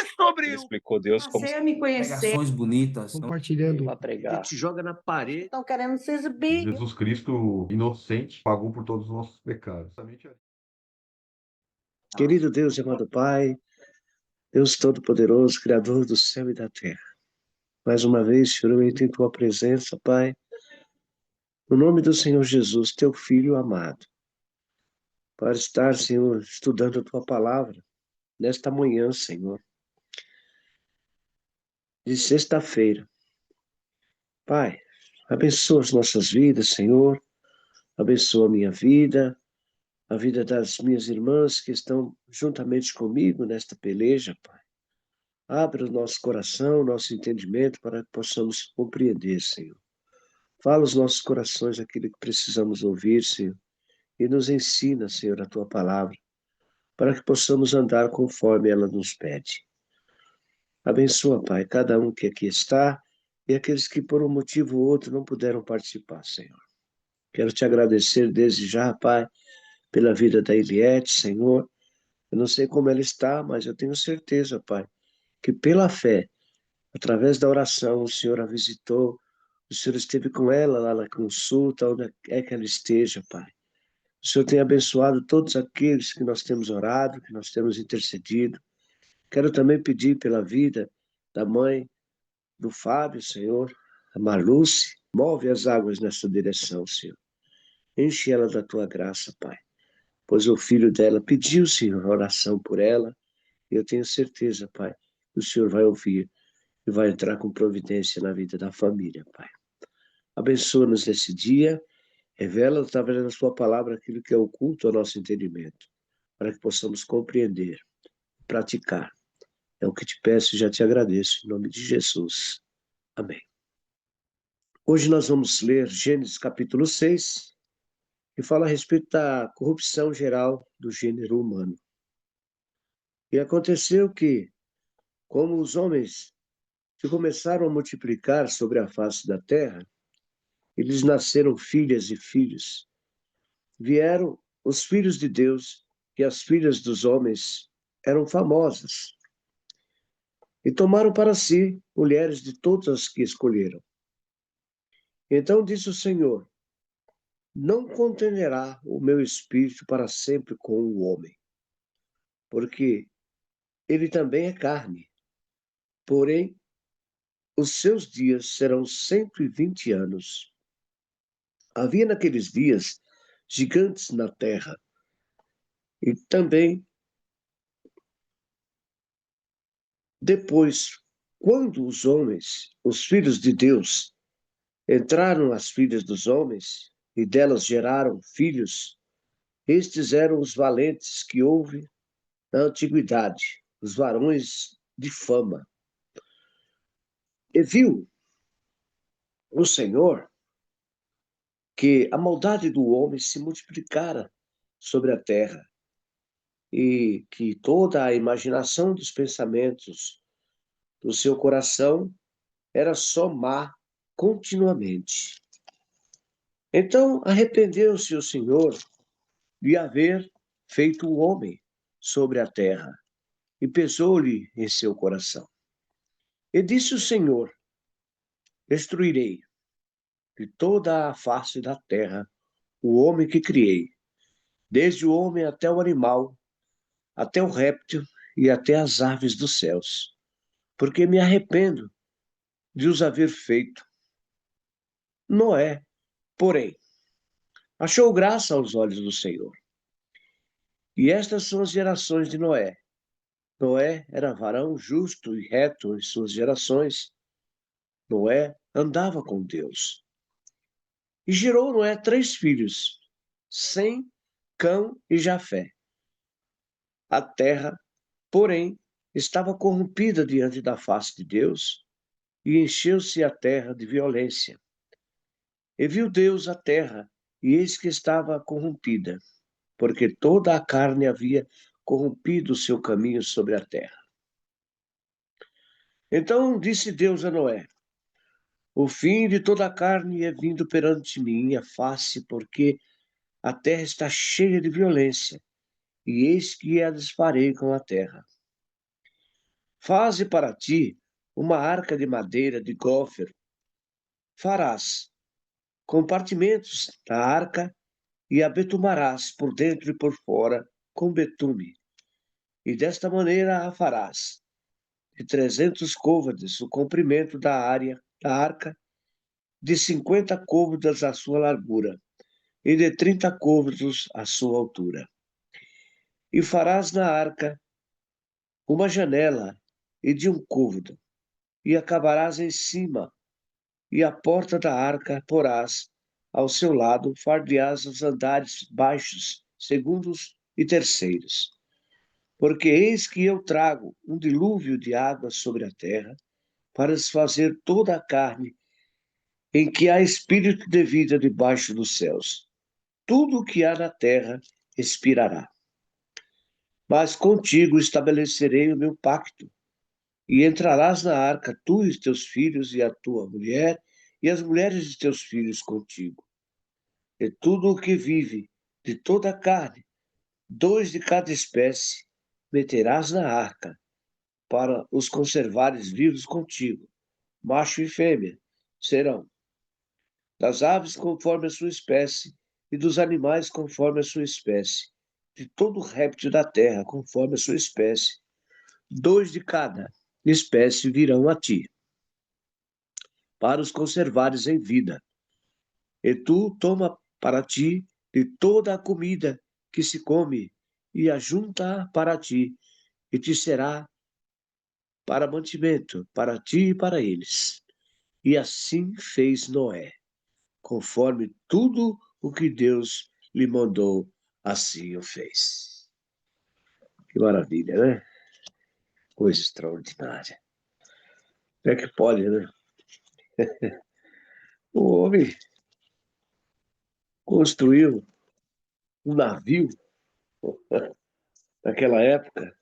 é sobre Ele explicou Deus como Passei a me conhecer. Pregações bonitas. compartilhando. para pregar. te joga na parede. Estão querendo se exibir. Jesus Cristo, inocente, pagou por todos os nossos pecados. Querido Deus e amado Pai, Deus Todo-Poderoso, Criador do céu e da terra. Mais uma vez, Senhor, eu entro em Tua presença, Pai, no nome do Senhor Jesus, Teu Filho amado, para estar, Senhor, estudando a Tua palavra nesta manhã, Senhor, de sexta-feira. Pai, abençoa as nossas vidas, Senhor, abençoa a minha vida, a vida das minhas irmãs que estão juntamente comigo nesta peleja, Pai. Abra o nosso coração, o nosso entendimento para que possamos compreender, Senhor. Fala os nossos corações aquilo que precisamos ouvir, Senhor, e nos ensina, Senhor, a Tua palavra, para que possamos andar conforme ela nos pede. Abençoa, Pai, cada um que aqui está e aqueles que por um motivo ou outro não puderam participar, Senhor. Quero te agradecer desde já, Pai, pela vida da Eliette, Senhor. Eu não sei como ela está, mas eu tenho certeza, Pai, que pela fé, através da oração, o Senhor a visitou, o Senhor esteve com ela lá na consulta, onde é que ela esteja, Pai. O Senhor tem abençoado todos aqueles que nós temos orado, que nós temos intercedido. Quero também pedir pela vida da mãe do Fábio, Senhor, a Marluce. Move as águas nessa direção, Senhor. Enche ela da Tua graça, Pai. Pois o filho dela pediu, Senhor, oração por ela. E eu tenho certeza, Pai, que o Senhor vai ouvir e vai entrar com providência na vida da família, Pai. Abençoa-nos nesse dia, revela através da Sua palavra aquilo que é oculto ao nosso entendimento, para que possamos compreender, praticar. É o que te peço e já te agradeço, em nome de Jesus. Amém. Hoje nós vamos ler Gênesis capítulo 6, que fala a respeito da corrupção geral do gênero humano. E aconteceu que, como os homens se começaram a multiplicar sobre a face da terra, eles nasceram filhas e filhos. Vieram os filhos de Deus e as filhas dos homens eram famosas. E tomaram para si mulheres de todas as que escolheram. Então disse o Senhor: não contenderá o meu espírito para sempre com o homem, porque ele também é carne. Porém, os seus dias serão 120 anos. Havia naqueles dias gigantes na terra, e também depois, quando os homens, os filhos de Deus, entraram nas filhas dos homens, e delas geraram filhos, estes eram os valentes que houve na antiguidade, os varões de fama. E viu o Senhor que a maldade do homem se multiplicara sobre a terra, e que toda a imaginação dos pensamentos do seu coração era só má continuamente. Então arrependeu-se o Senhor de haver feito o homem sobre a terra, e pesou-lhe em seu coração. E disse o Senhor: destruirei de toda a face da terra o homem que criei, desde o homem até o animal, até o réptil e até as aves dos céus, porque me arrependo de os haver feito. Noé, porém, achou graça aos olhos do Senhor. E estas são as gerações de Noé. Noé era varão justo e reto em suas gerações. Noé andava com Deus. E gerou Noé 3 filhos, Sem, Cão e Jafé. A terra, porém, estava corrompida diante da face de Deus, e encheu-se a terra de violência. E viu Deus a terra, e eis que estava corrompida, porque toda a carne havia corrompido o seu caminho sobre a terra. Então disse Deus a Noé: o fim de toda a carne é vindo perante minha face, porque a terra está cheia de violência, e eis que a desfarei com a terra. Faze para ti uma arca de madeira de gofer. Farás compartimentos da arca e a betumarás por dentro e por fora com betume. E desta maneira a farás de 300 côvados o comprimento da área da arca, de 50 côvados a sua largura e de 30 côvados a sua altura. E farás na arca uma janela e de um côvado, e acabarás em cima, e a porta da arca porás ao seu lado, fardeás os andares baixos, segundos e terceiros. Porque eis que eu trago um dilúvio de água sobre a terra, para desfazer toda a carne, em que há espírito de vida debaixo dos céus. Tudo o que há na terra expirará. Mas contigo estabelecerei o meu pacto, e entrarás na arca, tu e os teus filhos, e a tua mulher, e as mulheres de teus filhos contigo. E tudo o que vive, de toda a carne, 2 de cada espécie, meterás na arca, para os conservares vivos contigo. Macho e fêmea serão. Das aves conforme a sua espécie, e dos animais conforme a sua espécie, de todo réptil da terra conforme a sua espécie. 2 de cada espécie virão a ti, para os conservares em vida. E tu toma para ti de toda a comida que se come, e ajunta para ti, e te será para mantimento, para ti e para eles. E assim fez Noé, conforme tudo o que Deus lhe mandou, assim o fez. Que maravilha, né? Coisa extraordinária. Como é que pode, né? O homem construiu um navio naquela época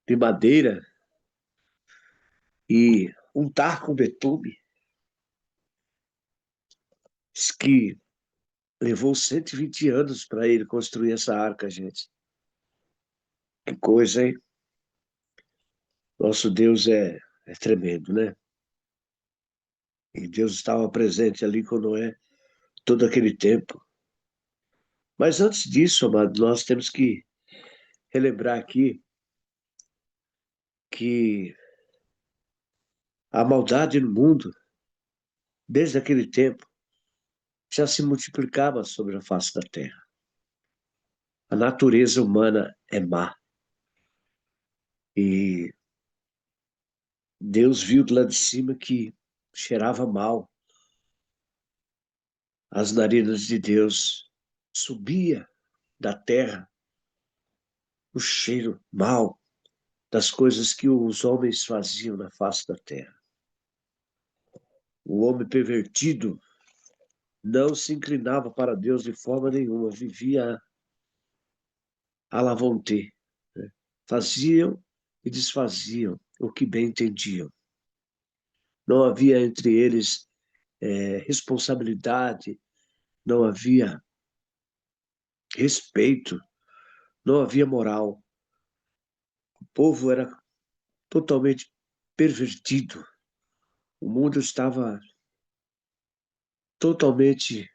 de madeira e untar com betume, diz que levou 120 anos para ele construir essa arca, gente. Que coisa, hein? Nosso Deus é tremendo, né? E Deus estava presente ali com Noé todo aquele tempo. Mas antes disso, amado, nós temos que relembrar aqui que a maldade no mundo, desde aquele tempo, já se multiplicava sobre a face da terra. A natureza humana é má. E Deus viu de lá de cima que cheirava mal. As narinas de Deus subia da terra o cheiro mal das coisas que os homens faziam na face da terra. O homem pervertido não se inclinava para Deus de forma nenhuma, vivia à la vontade, né? Faziam e desfaziam o que bem entendiam. Não havia entre eles responsabilidade, não havia respeito, não havia moral. O povo era totalmente pervertido. O mundo estava totalmente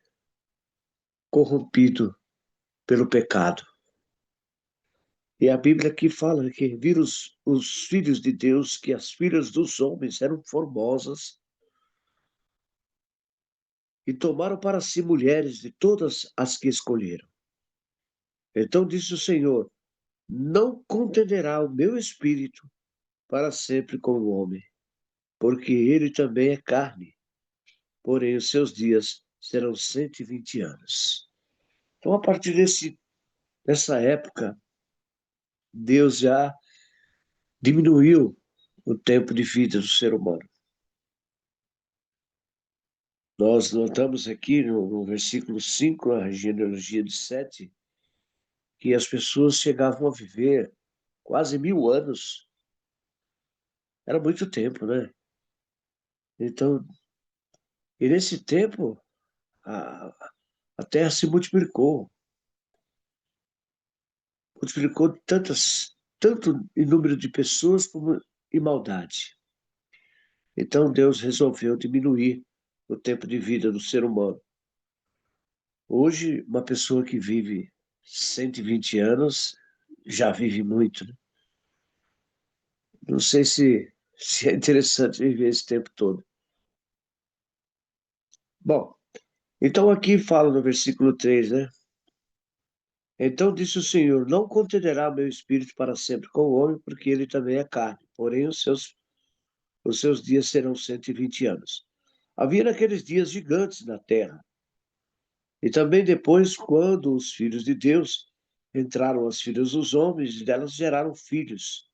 corrompido pelo pecado. E a Bíblia aqui fala que viram os filhos de Deus, que as filhas dos homens eram formosas, e tomaram para si mulheres de todas as que escolheram. Então disse o Senhor: não contenderá o meu espírito para sempre com o homem, porque ele também é carne, porém os seus dias serão 120 anos. Então, a partir dessa época, Deus já diminuiu o tempo de vida do ser humano. Nós notamos aqui no versículo 5, a genealogia de Sete, que as pessoas chegavam a viver quase 1000 anos. Era muito tempo, né? Então, e nesse tempo, a, a terra se multiplicou tanto em número de pessoas como e maldade. Então Deus resolveu diminuir o tempo de vida do ser humano. Hoje, uma pessoa que vive 120 anos já vive muito, né? Não sei se é interessante viver esse tempo todo. Bom, então aqui fala no versículo 3, né? Então disse o Senhor: Não contenderá meu espírito para sempre com o homem, porque ele também é carne. Porém, os seus dias serão 120 anos. Havia naqueles dias gigantes na terra. E também depois, quando os filhos de Deus entraram as filhas dos homens, e delas geraram filhos.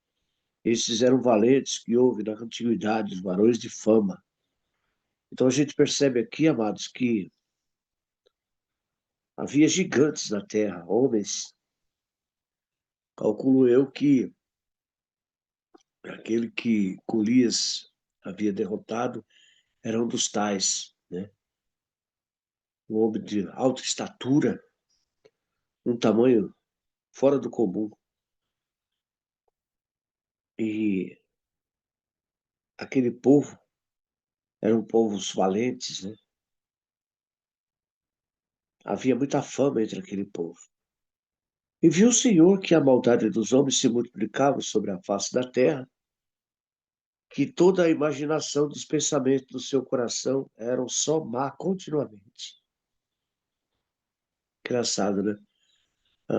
Esses eram valentes que houve na antiguidade, os varões de fama. Então a gente percebe aqui, amados, que havia gigantes na terra, homens. Calculo eu que aquele que Golias havia derrotado era um dos tais, né? Um homem de alta estatura, um tamanho fora do comum. E aquele povo eram povos valentes, né? Havia muita fama entre aquele povo. E viu o Senhor que a maldade dos homens se multiplicava sobre a face da terra, que toda a imaginação dos pensamentos do seu coração eram só má continuamente. Engraçado, né?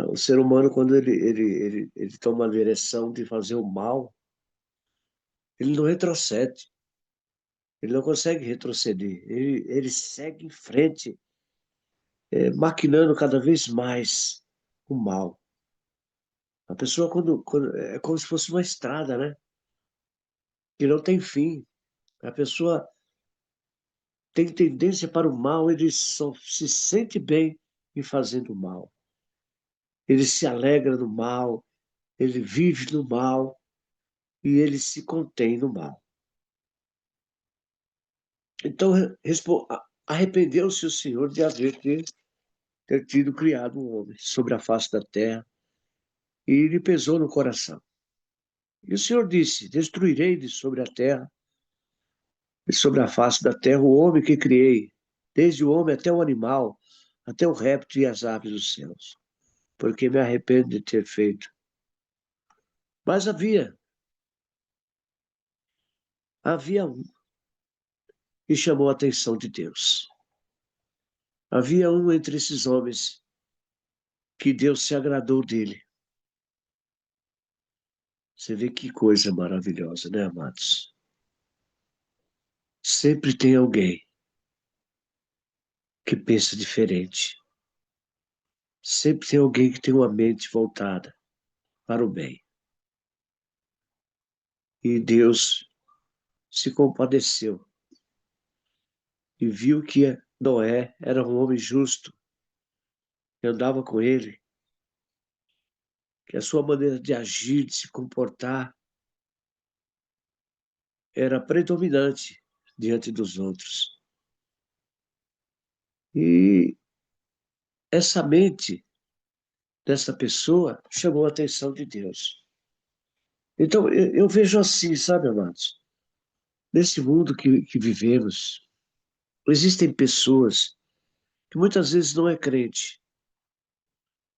O ser humano, quando ele toma a direção de fazer o mal, ele não retrocede, ele não consegue retroceder, ele segue em frente, maquinando cada vez mais o mal. A pessoa, é como se fosse uma estrada, né? Que não tem fim. A pessoa tem tendência para o mal, ele só se sente bem em fazendo o mal. Ele se alegra no mal, ele vive no mal e ele se contém no mal. Então, arrependeu-se o Senhor de ter tido criado um homem sobre a face da terra e lhe pesou no coração. E o Senhor disse: Destruirei de sobre a terra e sobre a face da terra o homem que criei, desde o homem até o animal, até o réptil e as aves dos céus, porque me arrependo de ter feito. Mas havia um que chamou a atenção de Deus. Havia um entre esses homens que Deus se agradou dele. Você vê que coisa maravilhosa, né, amados? Sempre tem alguém que pensa diferente. Sempre tem alguém que tem uma mente voltada para o bem. E Deus se compadeceu e viu que Noé era um homem justo, que andava com ele, que a sua maneira de agir, de se comportar, era predominante diante dos outros. E essa mente dessa pessoa chamou a atenção de Deus. Então, eu vejo assim, sabe, amados? Nesse mundo que vivemos, existem pessoas que muitas vezes não é crente,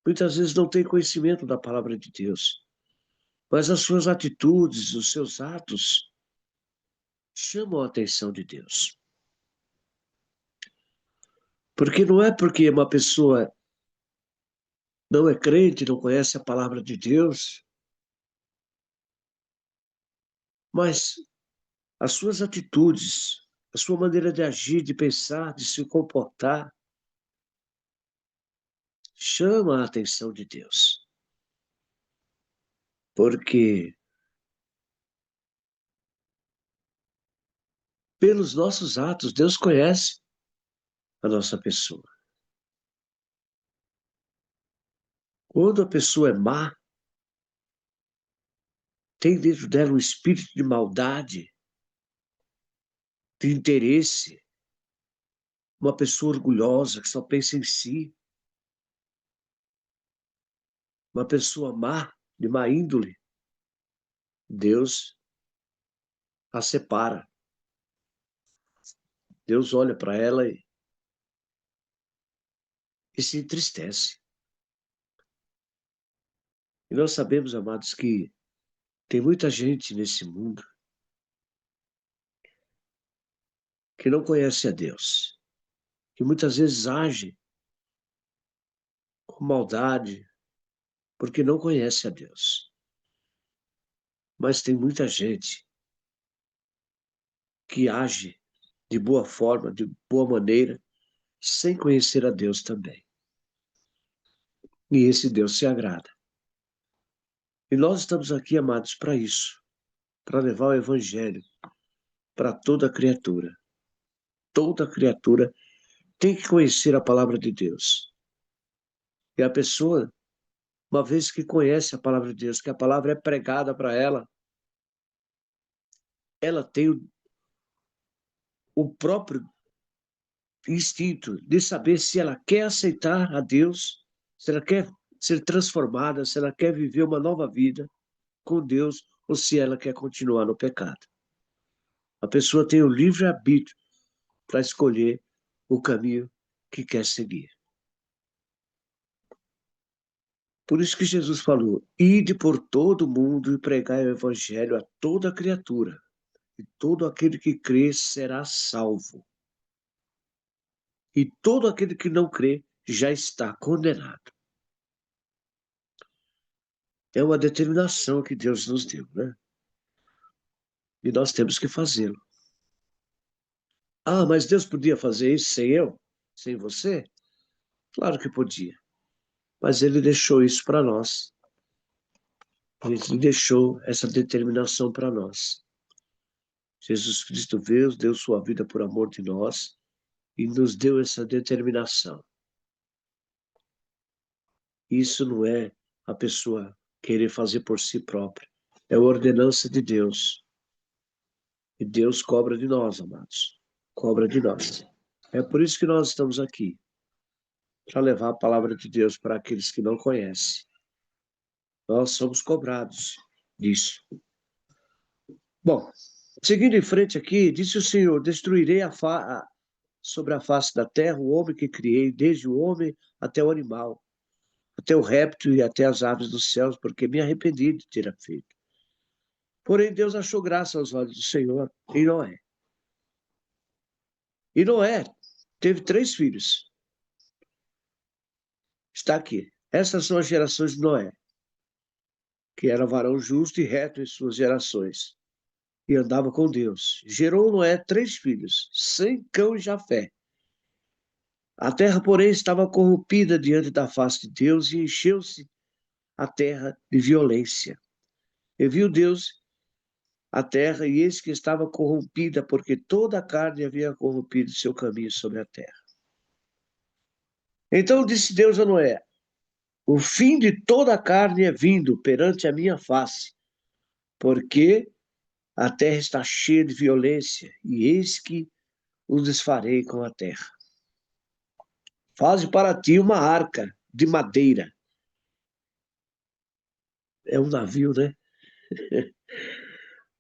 muitas vezes não tem conhecimento da palavra de Deus, mas as suas atitudes, os seus atos chamam a atenção de Deus. Porque não é porque uma pessoa não é crente, não conhece a palavra de Deus, mas as suas atitudes, a sua maneira de agir, de pensar, de se comportar, chama a atenção de Deus. Porque pelos nossos atos, Deus conhece a nossa pessoa. Quando a pessoa é má, tem dentro dela um espírito de maldade, de interesse, uma pessoa orgulhosa que só pensa em si, uma pessoa má, de má índole. Deus a separa. Deus olha para ela e se entristece. E nós sabemos, amados, que tem muita gente nesse mundo que não conhece a Deus, que muitas vezes age com maldade, porque não conhece a Deus. Mas tem muita gente que age de boa forma, de boa maneira, sem conhecer a Deus também. E esse Deus se agrada. E nós estamos aqui, amados, para isso, para levar o Evangelho para toda criatura. Toda criatura tem que conhecer a palavra de Deus. E a pessoa, uma vez que conhece a palavra de Deus, que a palavra é pregada para ela tem o próprio instinto de saber se ela quer aceitar a Deus, se ela quer ser transformada, se ela quer viver uma nova vida com Deus, ou se ela quer continuar no pecado. A pessoa tem o livre-arbítrio para escolher o caminho que quer seguir. Por isso que Jesus falou: ide por todo mundo e pregai o evangelho a toda criatura, e todo aquele que crê será salvo. E todo aquele que não crê já está condenado. É uma determinação que Deus nos deu, né? E nós temos que fazê-lo. Ah, mas Deus podia fazer isso sem eu? Sem você? Claro que podia. Mas Ele deixou isso para nós. Ele deixou essa determinação para nós. Jesus Cristo veio, deu sua vida por amor de nós e nos deu essa determinação. Isso não é a pessoa querer fazer por si própria. É a ordenança de Deus. E Deus cobra de nós, amados. Cobra de nós. É por isso que nós estamos aqui. Para levar a palavra de Deus para aqueles que não conhecem. Nós somos cobrados disso. Bom, seguindo em frente aqui, disse o Senhor: destruirei sobre a face da terra o homem que criei, desde o homem até o animal, até o réptil e até as aves dos céus, porque me arrependi de ter feito. Porém, Deus achou graça aos olhos do Senhor em Noé. E Noé teve 3 filhos. Está aqui. Essas são as gerações de Noé, que era varão justo e reto em suas gerações, e andava com Deus. Gerou Noé 3 filhos, Sem, Cão e Jafé. A terra, porém, estava corrompida diante da face de Deus e encheu-se a terra de violência. E viu Deus a terra, e eis que estava corrompida, porque toda a carne havia corrompido seu caminho sobre a terra. Então disse Deus a Noé: o fim de toda a carne é vindo perante a minha face, porque a terra está cheia de violência, e eis que os desfarei com a terra. Faze para ti uma arca de madeira. É um navio, né?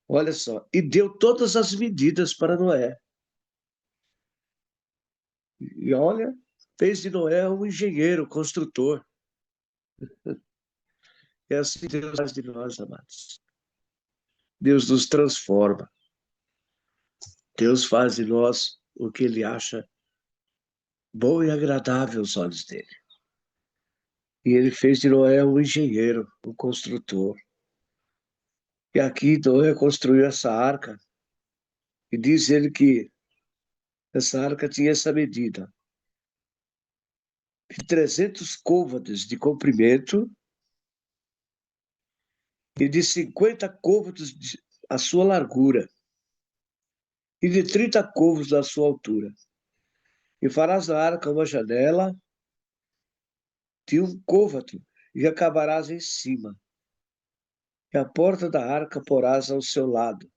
Olha só. E deu todas as medidas para Noé. E olha, fez de Noé um engenheiro, construtor. É assim que Deus faz de nós, amados. Deus nos transforma. Deus faz de nós o que Ele acha bom e agradável aos olhos dele. E Ele fez de Noé um engenheiro, um construtor. E aqui Noé construiu essa arca. E diz ele que essa arca tinha essa medida: de 300 côvados de comprimento e de 50 côvados a sua largura, e de 30 côvados a sua altura. E farás na arca uma janela de 1 côvado, e acabarás em cima. E a porta da arca porás ao seu lado.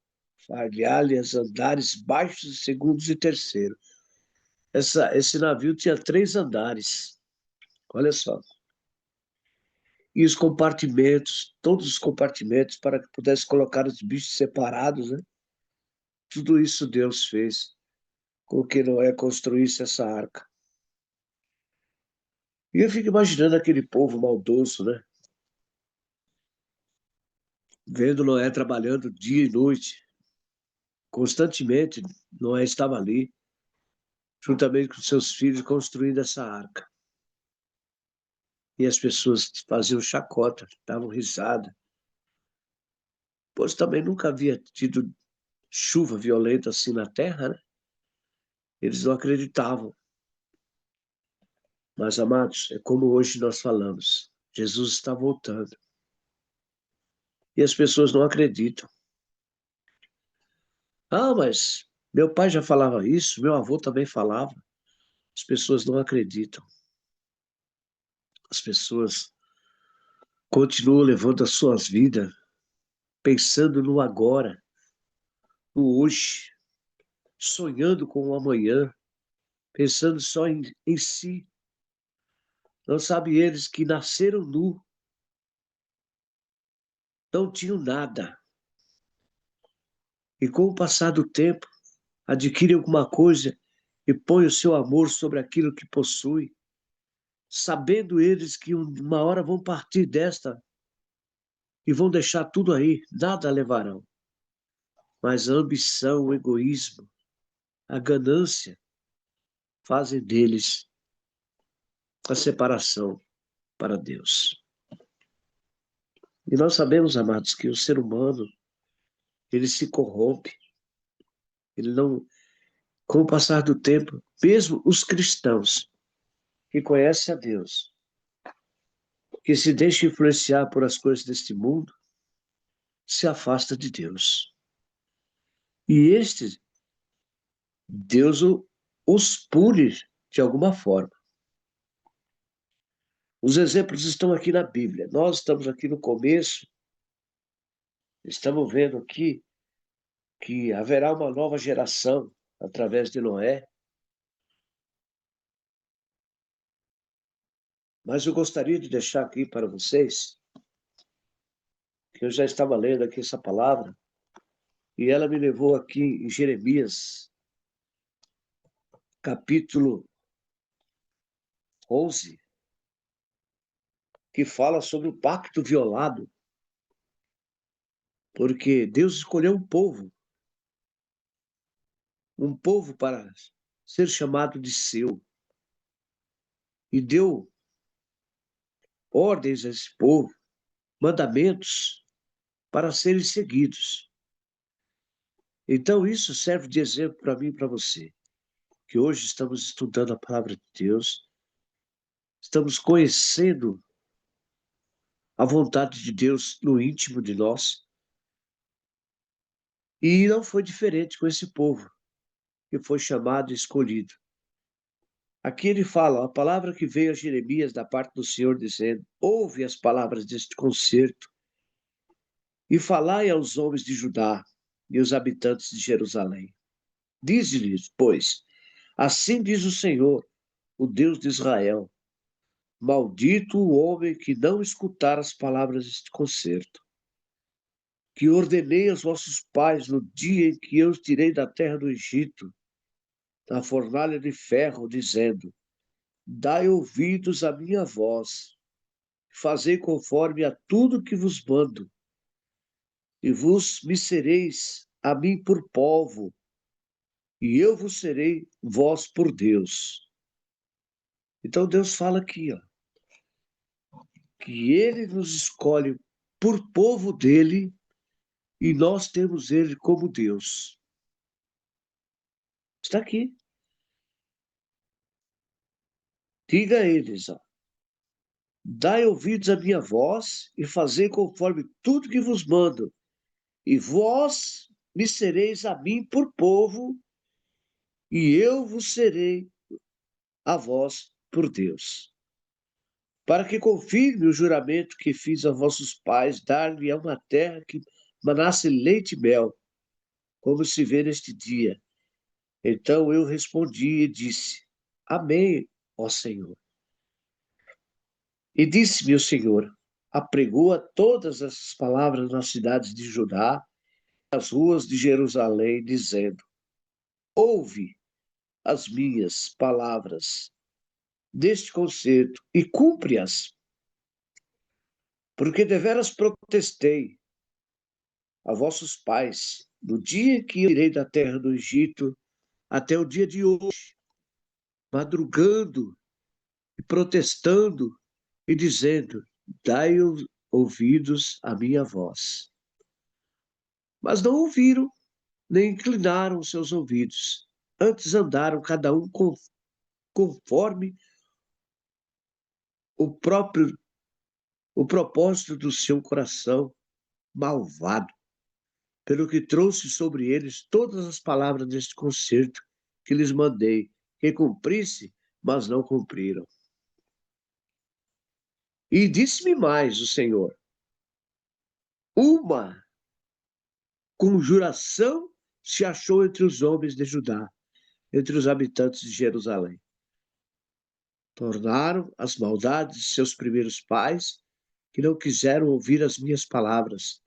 Far-lhe as andares baixos, segundos e terceiro. Esse navio tinha 3 andares. Olha só. E os compartimentos, todos os compartimentos, para que pudesse colocar os bichos separados, né? tudo isso Deus fez com que Noé construísse essa arca. E eu fico imaginando aquele povo maldoso, né? Vendo Noé trabalhando dia e noite, constantemente. Noé estava ali, juntamente com seus filhos, construindo essa arca. E as pessoas faziam chacota, davam risada. Pois também nunca havia tido chuva violenta assim na terra, né? Eles não acreditavam. Mas, amados, é como hoje nós falamos. Jesus está voltando. E as pessoas não acreditam. Ah, mas meu pai já falava isso, meu avô também falava. As pessoas não acreditam. As pessoas continuam levando as suas vidas, pensando no agora, no hoje, sonhando com o amanhã, pensando só em si. Não sabem eles que nasceram nu, não tinham nada. E com o passar do tempo, adquirem alguma coisa e põem o seu amor sobre aquilo que possui, sabendo eles que uma hora vão partir desta e vão deixar tudo aí, nada levarão. Mas a ambição, o egoísmo, a ganância fazem deles a separação para Deus. E nós sabemos, amados, que o ser humano, ele se corrompe, ele não, com o passar do tempo, mesmo os cristãos que conhecem a Deus, que se deixam influenciar por as coisas deste mundo, se afasta de Deus. E estes, Deus os pune de alguma forma. Os exemplos estão aqui na Bíblia. Nós estamos aqui no começo, estamos vendo aqui que haverá uma nova geração através de Noé. Mas eu gostaria de deixar aqui para vocês, que eu já estava lendo aqui essa palavra, e ela me levou aqui em Jeremias, capítulo 11, que fala sobre o pacto violado, porque Deus escolheu um povo para ser chamado de seu, e deu ordens a esse povo, mandamentos para serem seguidos. Então isso serve de exemplo para mim e para você, que hoje estamos estudando a palavra de Deus, estamos conhecendo a vontade de Deus no íntimo de nós, e não foi diferente com esse povo, que foi chamado e escolhido. Aqui ele fala, a palavra que veio a Jeremias da parte do Senhor, dizendo, ouve as palavras deste concerto, e falai aos homens de Judá e aos habitantes de Jerusalém. Dize-lhes, pois, assim diz o Senhor, o Deus de Israel, maldito o homem que não escutar as palavras deste concerto, que ordenei aos vossos pais no dia em que eu os tirei da terra do Egito, da fornalha de ferro, dizendo, dai ouvidos à minha voz, fazei conforme a tudo que vos mando, e vos me sereis a mim por povo, e eu vos serei vós por Deus. Então Deus fala aqui, ó, que ele nos escolhe por povo dele, e nós temos ele como Deus. Está aqui. Diga a eles, ó, dai ouvidos à minha voz e fazei conforme tudo que vos mando, e vós me sereis a mim por povo, e eu vos serei a vós por Deus. Para que confirme o juramento que fiz a vossos pais, dar-lhe a uma terra que manasse leite e mel, como se vê neste dia. Então eu respondi e disse, amém, ó Senhor. E disse-me o Senhor, apregoa todas essas palavras nas cidades de Judá as ruas de Jerusalém, dizendo: ouve as minhas palavras deste concerto e cumpre-as, porque deveras protestei a vossos pais no dia que eu irei da terra do Egito até o dia de hoje, madrugando e protestando e dizendo: dai ouvidos à minha voz. Mas não ouviram, nem inclinaram seus ouvidos. Antes andaram cada um conforme o próprio o propósito do seu coração malvado, pelo que trouxe sobre eles todas as palavras deste concerto que lhes mandei, que cumprisse, mas não cumpriram. E disse-me mais o Senhor: uma conjuração se achou entre os homens de Judá, entre os habitantes de Jerusalém. Tornaram as maldades de seus primeiros pais, que não quiseram ouvir as minhas palavras,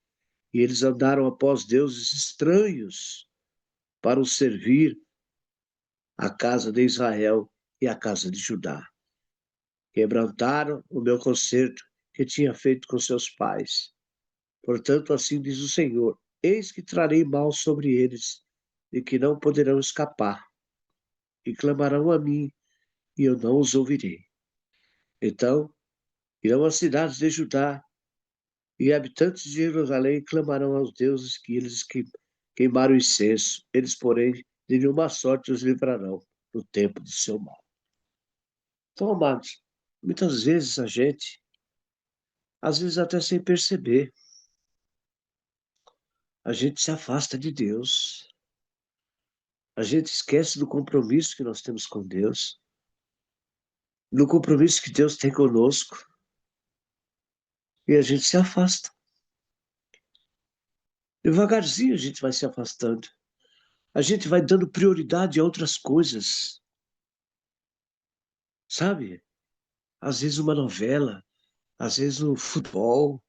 e eles andaram após deuses estranhos para os servir, a casa de Israel e a casa de Judá. Quebrantaram o meu concerto que tinha feito com seus pais. Portanto, assim diz o Senhor: eis que trarei mal sobre eles, e que não poderão escapar, e clamarão a mim, e eu não os ouvirei. Então, irão as cidades de Judá, e habitantes de Jerusalém clamarão aos deuses que eles queimaram incenso. Eles, porém, de nenhuma sorte os livrarão do tempo do seu mal. Então, amados, muitas vezes a gente, às vezes até sem perceber, a gente se afasta de Deus. A gente esquece do compromisso que nós temos com Deus, do compromisso que Deus tem conosco, e a gente se afasta. Devagarzinho a gente vai se afastando. A gente vai dando prioridade a outras coisas, sabe? Às vezes uma novela, às vezes um futebol,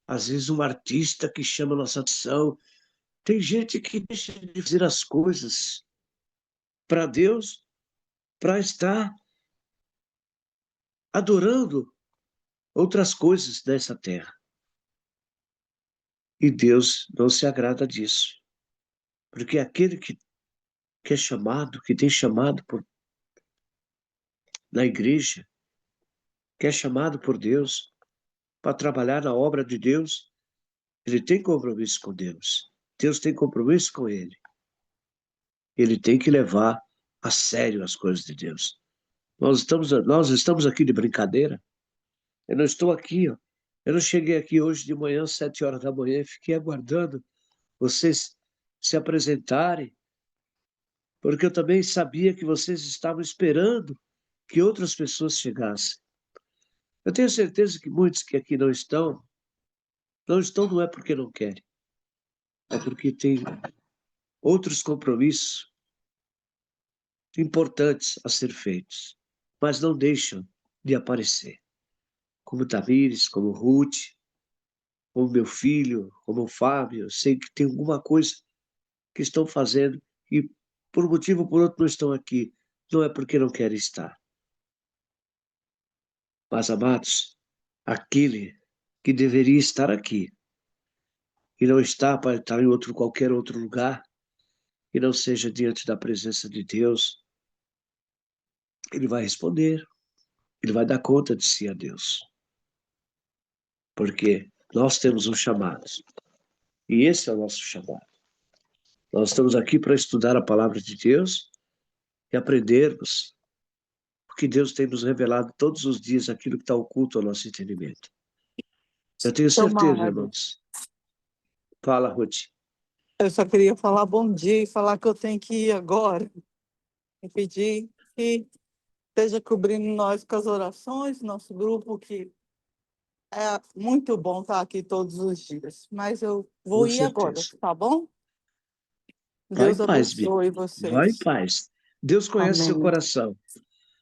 às vezes um artista que chama a nossa atenção. Tem gente que deixa de fazer as coisas para Deus, para estar adorando outras coisas dessa terra. E Deus não se agrada disso. Porque aquele que é chamado, que tem chamado na igreja, que é chamado por Deus para trabalhar na obra de Deus, ele tem compromisso com Deus. Deus tem compromisso com ele. Ele tem que levar a sério as coisas de Deus. Nós estamos aqui de brincadeira. Eu não estou aqui, ó. Eu não cheguei aqui hoje de manhã, 7 horas da manhã, e fiquei aguardando vocês se apresentarem, porque eu também sabia que vocês estavam esperando que outras pessoas chegassem. Eu tenho certeza que muitos que aqui não estão não é porque não querem, é porque tem outros compromissos importantes a ser feitos, mas não deixam de aparecer. Como Tamires, como Ruth, como meu filho, como o Fábio, eu sei que tem alguma coisa que estão fazendo e por um motivo ou por outro não estão aqui. Não é porque não querem estar. Mas, amados, aquele que deveria estar aqui e não está para estar em qualquer outro lugar, que não seja diante da presença de Deus, ele vai responder, ele vai dar conta de si a Deus. Porque nós temos um chamado, e esse é o nosso chamado. Nós estamos aqui para estudar a palavra de Deus e aprendermos, porque Deus tem nos revelado todos os dias aquilo que está oculto ao nosso entendimento. Eu tenho certeza, Tomara. irmãos. Fala, Ruth. Eu só queria falar bom dia e falar que eu tenho que ir agora e pedir que esteja cobrindo nós com as orações, nosso grupo, que é muito bom estar aqui todos os dias. Mas eu vou Com ir agora, certeza. tá bom? Vai em Deus paz, Bia. abençoe Vai em vocês. paz. Deus conhece seu Amém. coração.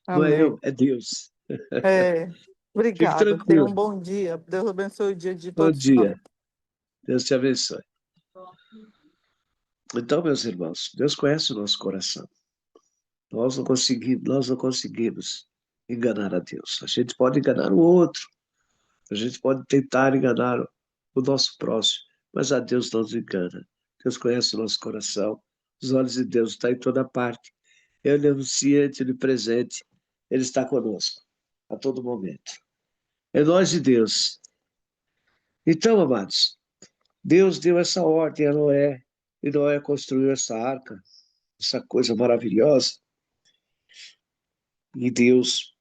Não é Amém. eu, é Deus. É, Fique obrigada. Tenha um tranquilo. bom dia. Deus abençoe o dia de Bom todos nós. dia. Deus te abençoe. Então, meus irmãos, Deus conhece o nosso coração. Nós não conseguimos enganar a Deus. A gente pode enganar o outro, a gente pode tentar enganar o nosso próximo, mas a Deus não nos engana. Deus conhece o nosso coração. Os olhos de Deus estão em toda parte. Ele é onisciente, ele é presente, ele está conosco a todo momento. É nós e Deus. Então, amados, Deus deu essa ordem a Noé, e Noé construiu essa arca, essa coisa maravilhosa, e Deus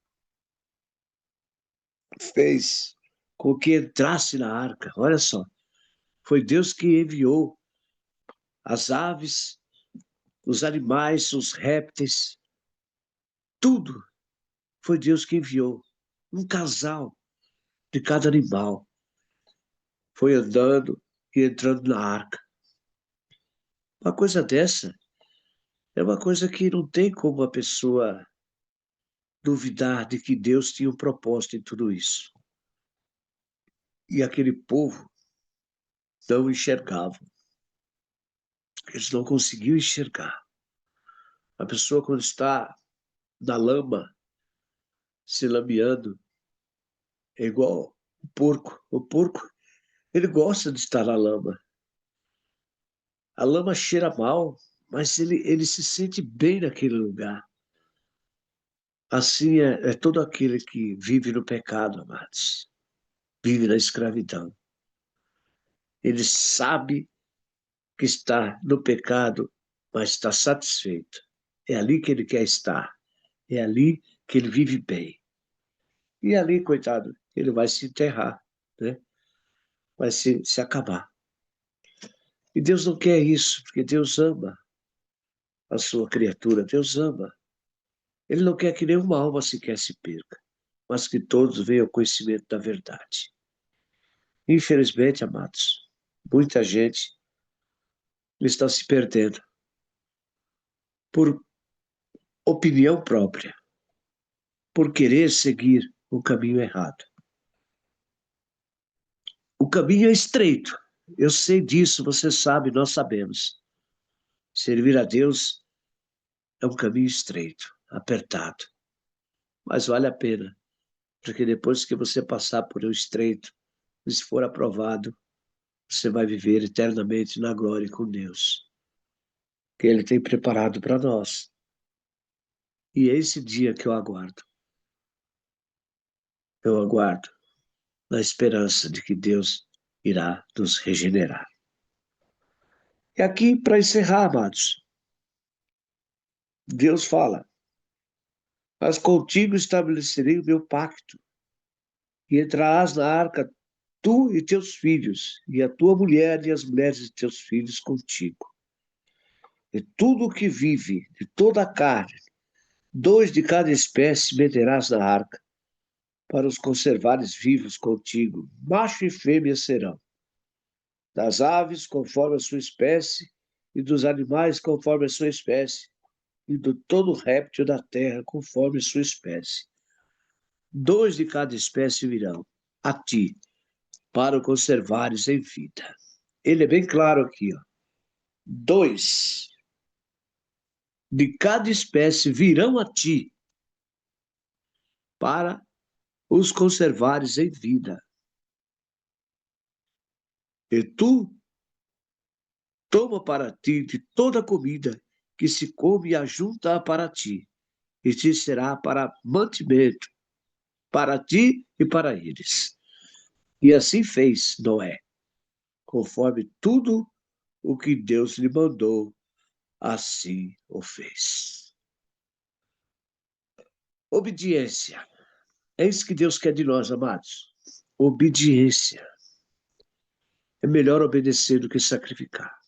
fez com que entrasse na arca. Olha só, foi Deus que enviou as aves, os animais, os répteis, tudo foi Deus que enviou. Um casal de cada animal foi andando e entrando na arca. Uma coisa dessa é uma coisa que não tem como a pessoa duvidar de que Deus tinha um propósito em tudo isso. E aquele povo não enxergava. Eles não conseguiam enxergar. A pessoa, quando está na lama, se lameando, é igual o porco. O porco, ele gosta de estar na lama. A lama cheira mal, mas ele se sente bem naquele lugar. Assim é todo aquele que vive no pecado, amados. Vive na escravidão. Ele sabe que está no pecado, mas está satisfeito. É ali que ele quer estar. É ali que ele vive bem. E ali, coitado, ele vai se enterrar, né? Vai se acabar. E Deus não quer isso, porque Deus ama a sua criatura, Deus ama. Ele não quer que nenhuma alma sequer se perca, mas que todos venham ao conhecimento da verdade. Infelizmente, amados, muita gente está se perdendo por opinião própria, por querer seguir o caminho errado. O caminho é estreito. Eu sei disso, você sabe, nós sabemos. Servir a Deus é um caminho estreito, apertado, mas vale a pena, porque depois que você passar por um estreito, se for aprovado, você vai viver eternamente na glória com Deus, que Ele tem preparado para nós. E é esse dia que eu aguardo. Eu aguardo na esperança de que Deus irá nos regenerar. E aqui, para encerrar, amados, Deus fala: mas contigo estabelecerei o meu pacto, e entrarás na arca tu e teus filhos, e a tua mulher e as mulheres de teus filhos contigo. E tudo o que vive, de toda a carne, 2 de cada espécie meterás na arca, para os conservares vivos contigo. Macho e fêmea serão. Das aves, conforme a sua espécie, e dos animais, conforme a sua espécie, e do todo réptil da terra, conforme a sua espécie. 2 de cada espécie virão a ti, para o conservares em vida. Ele é bem claro aqui, ó. 2 de cada espécie virão a ti, para os conservares em vida. E tu toma para ti de toda a comida que se come e ajunta para ti, e te será para mantimento, para ti e para eles. E assim fez Noé, conforme tudo o que Deus lhe mandou, assim o fez. Obediência. É isso que Deus quer de nós, amados. Obediência. É melhor obedecer do que sacrificar.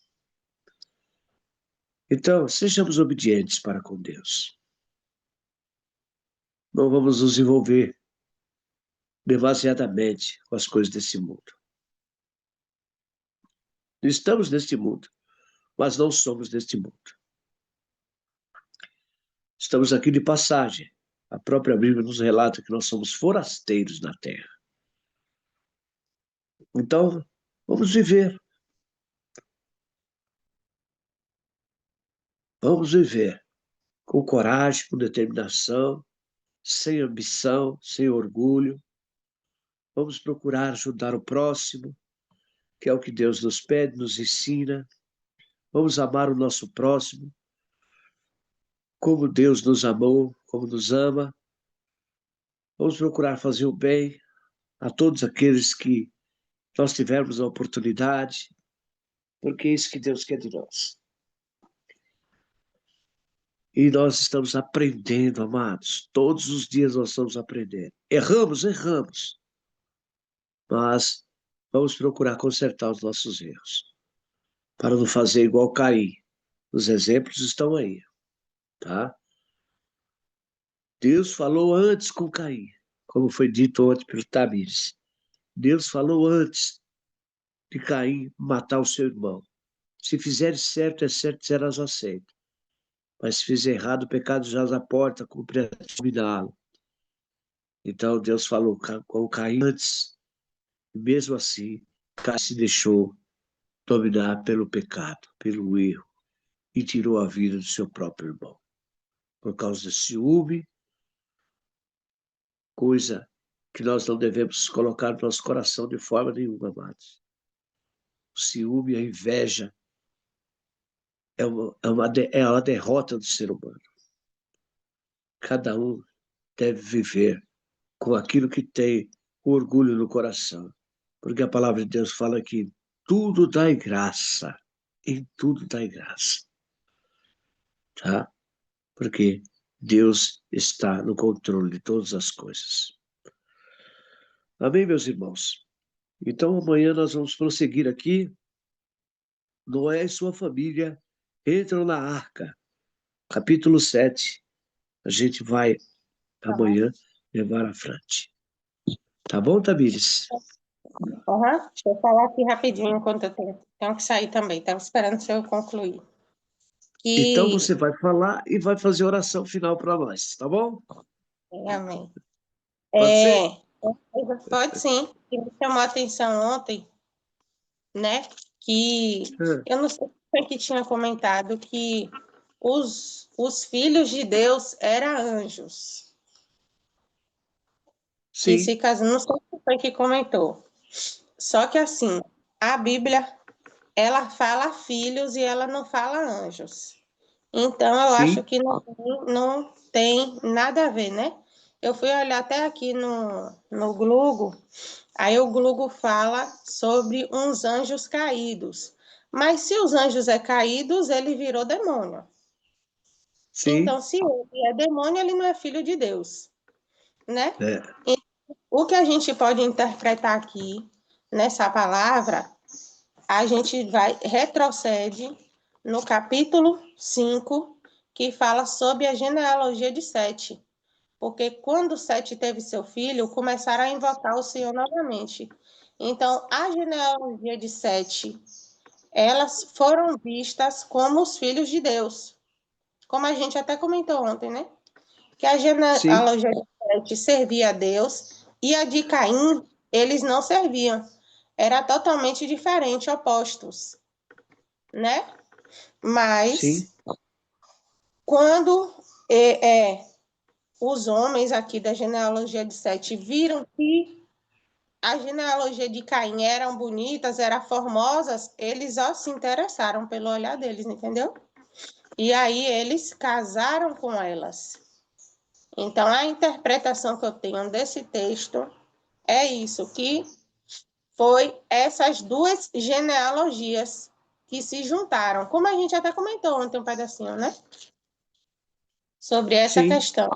Então, sejamos obedientes para com Deus. Não vamos nos envolver demasiadamente com as coisas desse mundo. Estamos neste mundo, mas não somos deste mundo. Estamos aqui de passagem. A própria Bíblia nos relata que nós somos forasteiros na terra. Então, vamos viver. Vamos viver com coragem, com determinação, sem ambição, sem orgulho. Vamos procurar ajudar o próximo, que é o que Deus nos pede, nos ensina. Vamos amar o nosso próximo, como Deus nos amou, como nos ama. Vamos procurar fazer o bem a todos aqueles que nós tivermos a oportunidade, porque é isso que Deus quer de nós. E nós estamos aprendendo, amados. Todos os dias nós estamos aprendendo. Erramos, mas vamos procurar consertar os nossos erros, para não fazer igual Caim. Os exemplos estão aí, tá? Deus falou antes com Caim, como foi dito ontem pelo Tamires. Deus falou antes de Caim matar o seu irmão. Se fizeres certo, é certo, serás aceito. Mas se fizer errado, o pecado jaz à porta, cumpre a dominá-lo. Então Deus falou com Caim antes, e mesmo assim, Caim se deixou dominar pelo pecado, pelo erro, e tirou a vida do seu próprio irmão. Por causa de ciúme, coisa que nós não devemos colocar no nosso coração de forma nenhuma, amados. O ciúme, a inveja, é uma derrota do ser humano. Cada um deve viver com aquilo que tem orgulho no coração. Porque a palavra de Deus fala que tudo dá em graça. Em tudo dá em graça. Tá? Porque Deus está no controle de todas as coisas. Amém, meus irmãos? Então, amanhã nós vamos prosseguir aqui. Noé e sua família entram na arca. Capítulo 7. A gente vai amanhã levar à frente. Tá bom, Tamires? Deixa eu falar aqui rapidinho, enquanto eu tenho que sair também. Estava esperando se eu concluir. Então você vai falar e vai fazer oração final para nós, tá bom? Amém. Pode ser? Pode sim. O que me chamou a atenção ontem, né? Que eu não sei quem que tinha comentado que os filhos de Deus eram anjos. Que Sim, se casam, não sei quem foi que comentou. Só que assim, a Bíblia, ela fala filhos e ela não fala anjos. Então, eu acho sim, que não tem nada a ver, né? Eu fui olhar até aqui no Google, aí o Google fala sobre uns anjos caídos. Mas se os anjos é caídos, ele virou demônio. sim. Então, se ele é demônio, ele não é filho de Deus, né? É, O que a gente pode interpretar aqui nessa palavra, a gente retrocede no capítulo 5, que fala sobre a genealogia de Sete. Porque quando Sete teve seu filho, começaram a invocar o Senhor novamente. Então, a genealogia de Sete, elas foram vistas como os filhos de Deus. Como a gente até comentou ontem, né? Que a sim, genealogia de Sete servia a Deus e a de Caim, eles não serviam. Era totalmente diferente, opostos, né? sim, Mas quando os homens aqui da genealogia de Sete viram que a genealogia de Caim eram bonitas, eram formosas, eles se interessaram pelo olhar deles, entendeu? E aí eles casaram com elas. Então, a interpretação que eu tenho desse texto é isso, que foi essas duas genealogias que se juntaram. Como a gente até comentou ontem um pedacinho, né? Sobre essa sim, questão.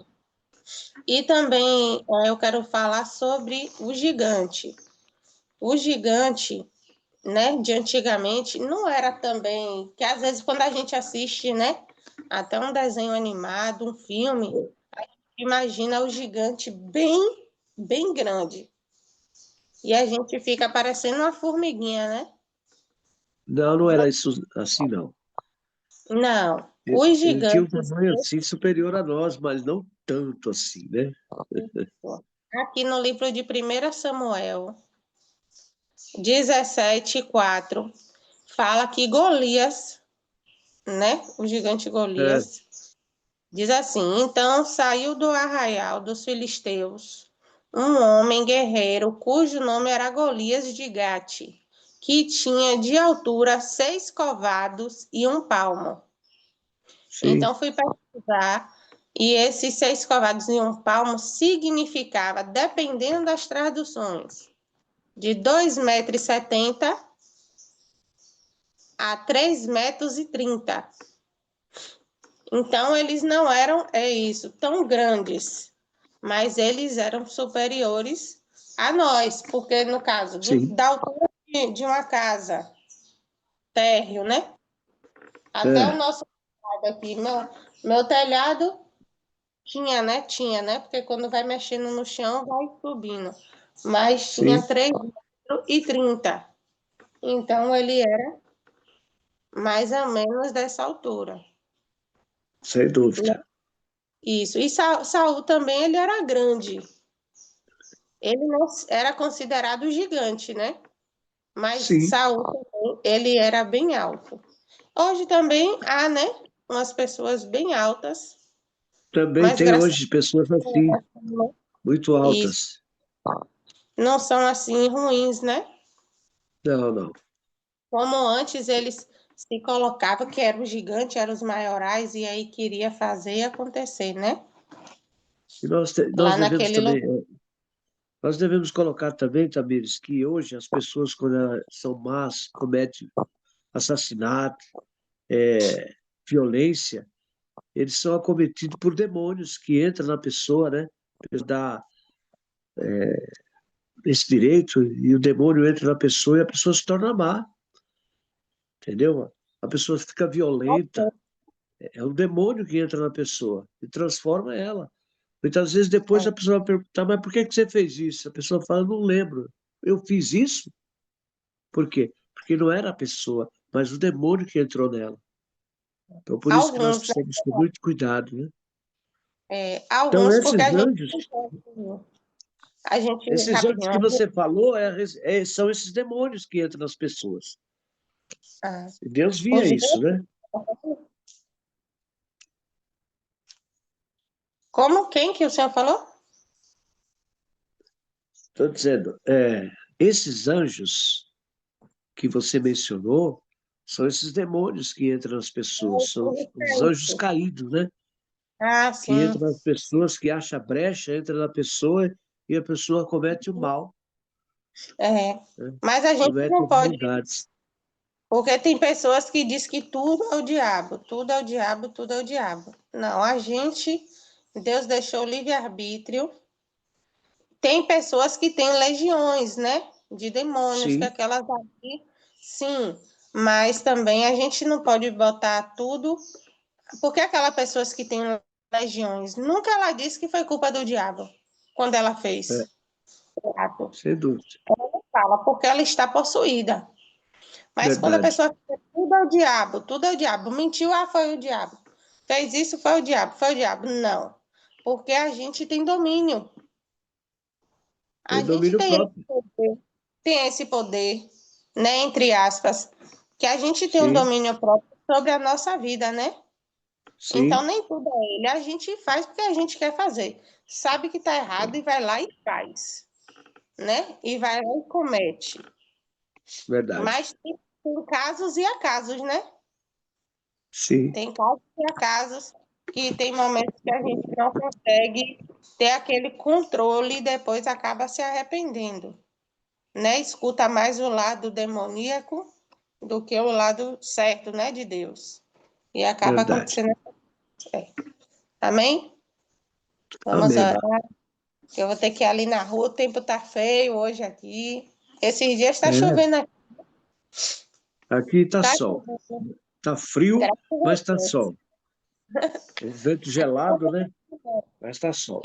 E também eu quero falar sobre o gigante. O gigante, né, de antigamente, não era também... Que às vezes quando a gente assiste, né, até um desenho animado, um filme, a gente imagina o gigante bem, bem grande. E a gente fica parecendo uma formiguinha, né? Não era isso assim, não. Não, os Ele tinha um gigantes... tamanho assim superior a nós, mas não tanto assim, né? Aqui no livro de 1 Samuel 17:4, fala que Golias né? O gigante Golias. Diz assim: então saiu do arraial dos filisteus um homem guerreiro cujo nome era Golias de Gate, que tinha de altura 6 covados e 1 palmo. Sim, Então fui pesquisar e esses 6 covados e 1 palmo significava, dependendo das traduções, de 2,70 m a 3,30 m. Então, eles não eram, tão grandes, mas eles eram superiores a nós, porque, no caso, sim. da altura de uma casa, térreo, né? Até o nosso telhado aqui, meu telhado tinha, né? Tinha, né? Porque quando vai mexendo no chão, vai subindo. Mas tinha Sim, 3,30 m. Então, ele era mais ou menos dessa altura. sem dúvida. Isso. E Saul também, ele era grande. Ele não era considerado gigante, né? Mas Sim, Saul também, ele era bem alto. Hoje também há, né? Umas pessoas bem altas, também mas tem graças hoje pessoas a assim, Deus, muito isso, altas. não são assim ruins, né? Não, não. Como antes eles se colocavam que eram os gigantes, eram os maiorais, e aí queria fazer acontecer, né? E nós, Lá nós devemos naquele também, lugar. nós devemos colocar também, Tamires, que hoje as pessoas, quando elas são más, cometem assassinato, violência, eles são acometidos por demônios que entram na pessoa, né? Eles dão esse direito e o demônio entra na pessoa e a pessoa se torna má, entendeu? A pessoa fica violenta, é um demônio que entra na pessoa e transforma ela. Muitas vezes depois a pessoa vai perguntar, mas por que que você fez isso? A pessoa fala, não lembro. Eu fiz isso? Por quê? Porque não era a pessoa, mas o demônio que entrou nela. Então, por isso que nós Alguns, né? precisamos ter muito cuidado, né? Então, Alguns, porque a gente, esses anjos que rapidinho, você falou, são esses demônios que entram nas pessoas. ah, E Deus o via isso, gigante, né? como? Quem que o senhor falou? Estou dizendo, esses anjos que você mencionou são esses demônios que entram nas pessoas, são os anjos caídos, né? Ah, Que sim. entram nas pessoas, que acha brecha, entra na pessoa e a pessoa comete o mal, É. né? Mas a gente Comete não as pode, maldades. porque tem pessoas que dizem que tudo é o diabo, tudo é o diabo, tudo é o diabo. Não, a gente, Deus deixou o livre-arbítrio. Tem pessoas que têm legiões, né? De demônios, que Sim, aquelas ali, sim. Mas também a gente não pode botar tudo. Porque aquelas pessoas que têm legiões, nunca ela disse que foi culpa do diabo quando ela é, fez o ato. sem dúvida. Fala, porque ela está possuída. Mas quando a Verdade, pessoa fala, tudo é o diabo, tudo é o diabo, mentiu, foi o diabo. Fez isso, foi o diabo, foi o diabo. Não. Porque a gente tem domínio. A tem gente domínio próprio. tem esse poder, né? Entre aspas, que a gente tem um Sim, domínio próprio sobre a nossa vida, né? Então, sim, nem tudo é ele. A gente faz porque a gente quer fazer. Sabe que está errado e vai lá e faz, né? E vai lá e comete. verdade. Mas tem casos e acasos, né? Sim, Tem casos e acasos que tem momentos que a gente não consegue ter aquele controle e depois acaba se arrependendo, né? Escuta mais o lado demoníaco do que o lado certo, né, de Deus. E acaba verdade. acontecendo. Amém? Vamos Amém. orar. Eu vou ter que ir ali na rua, o tempo tá feio hoje aqui. Esses dias está É, chovendo aqui. aqui tá Tá sol. chovendo, Tá frio, graças mas a tá Deus. sol. O vento gelado, né? Mas tá sol.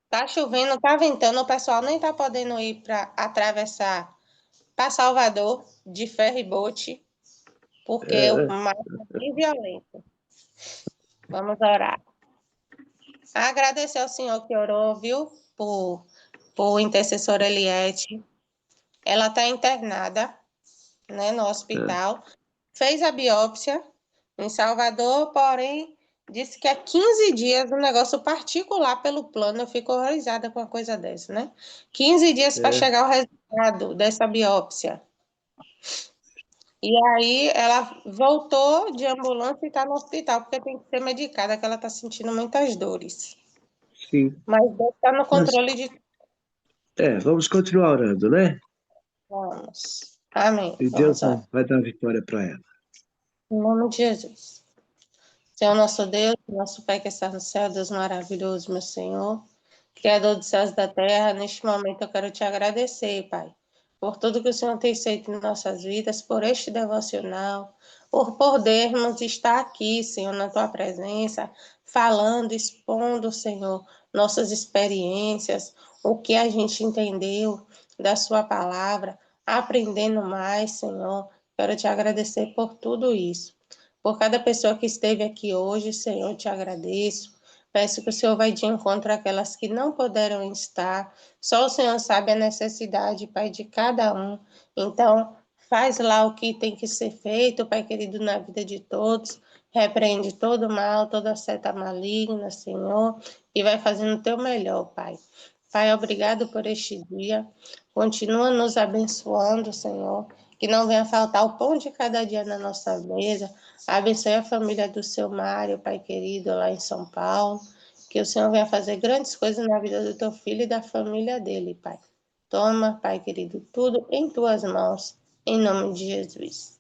Tá chovendo, tá ventando, o pessoal nem tá podendo ir para atravessar para Salvador de ferry boat, porque o É, mar tá bem violento. Vamos orar. Agradecer ao senhor que orou, viu? Por intercessora Eliette. Ela está internada, né, no é, hospital. Fez a biópsia, em Salvador, porém, disse que é 15 dias, um negócio particular pelo plano. Eu fico horrorizada com uma coisa dessa, né? 15 dias para É. chegar o resultado dessa biópsia. E aí ela voltou de ambulância e está no hospital, porque tem que ser medicada, que ela está sentindo muitas dores. Sim. Mas Deus está no controle de Vamos continuar orando, né? Vamos. Amém. E Vamos Deus orar. vai dar vitória para ela. Em nome de Jesus. Senhor nosso Deus, nosso Pai que está no céu, Deus maravilhoso, meu Senhor, Criador dos céus e da terra, neste momento eu quero te agradecer, Pai, por tudo que o Senhor tem feito em nossas vidas, por este devocional, por podermos estar aqui, Senhor, na tua presença, falando, expondo, Senhor, nossas experiências, o que a gente entendeu da sua palavra, aprendendo mais, Senhor. Quero te agradecer por tudo isso. Por cada pessoa que esteve aqui hoje, Senhor, te agradeço. Peço que o Senhor vai de encontro àquelas que não puderam estar. Só o Senhor sabe a necessidade, Pai, de cada um. Então, faz lá o que tem que ser feito, Pai querido, na vida de todos. Repreende todo o mal, toda seta maligna, Senhor, e vai fazendo o teu melhor, Pai. Pai, obrigado por este dia. Continua nos abençoando, Senhor. Que não venha faltar o pão de cada dia na nossa mesa. Abençoe a família do seu Mário, Pai querido, lá em São Paulo. Que o Senhor venha fazer grandes coisas na vida do teu filho e da família dele, Pai. Toma, Pai querido, tudo em tuas mãos, em nome de Jesus.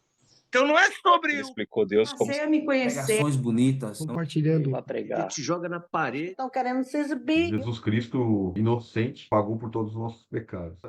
Então não é sobre Ele explicou Deus como Passei a me conhecer. Pregações bonitas. compartilhando. Para pregar. Te joga na parede. Estão querendo se exibir. Jesus Cristo, inocente, pagou por todos os nossos pecados.